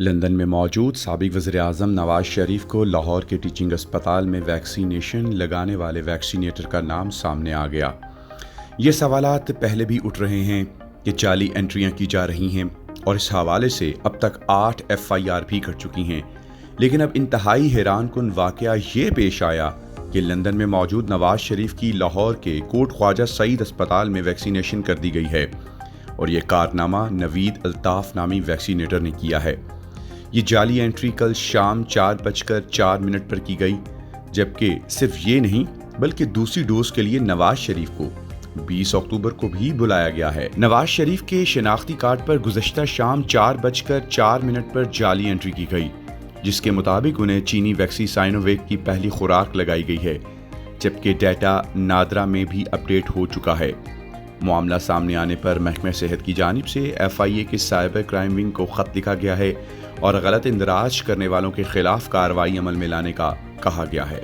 London میں موجود سابق وزیر-اعظم نواز شریف کو لاہور کے ٹیچنگ اسپتال میں ویکسینیشن لگانے والے ویکسینیٹر کا نام سامنے آ گیا۔ یہ سوالات پہلے بھی اٹھ رہے ہیں کہ جعلی انٹریاں کی جا رہی ہیں اور اس حوالے سے اب تک 8 FIR بھی کر چکی ہیں، لیکن اب انتہائی حیران کن واقعہ یہ پیش آیا کہ لندن میں موجود نواز شریف کی لاہور کے کوٹ خواجہ سعید اسپتال میں ویکسینیشن کر دی گئی ہے اور یہ کارنامہ نوید الطاف نامی ویکسینیٹر نے کیا ہے۔ یہ جعلی انٹری کل شام 4:04 پر کی گئی، جبکہ صرف یہ نہیں بلکہ دوسری ڈوز کے لیے نواز شریف کو 20 اکتوبر کو بھی بلایا گیا ہے۔ نواز شریف کے شناختی کارڈ پر گزشتہ شام 4:04 پر جعلی انٹری کی گئی، جس کے مطابق انہیں چینی ویکسی سائنوویک کی پہلی خوراک لگائی گئی ہے، جبکہ ڈیٹا نادرا میں بھی اپڈیٹ ہو چکا ہے۔ معاملہ سامنے آنے پر محکمہ صحت کی جانب سے FIA کے سائبر کرائم ونگ کو خط لکھا گیا ہے اور غلط اندراج کرنے والوں کے خلاف کارروائی عمل میں لانے کا کہا گیا ہے۔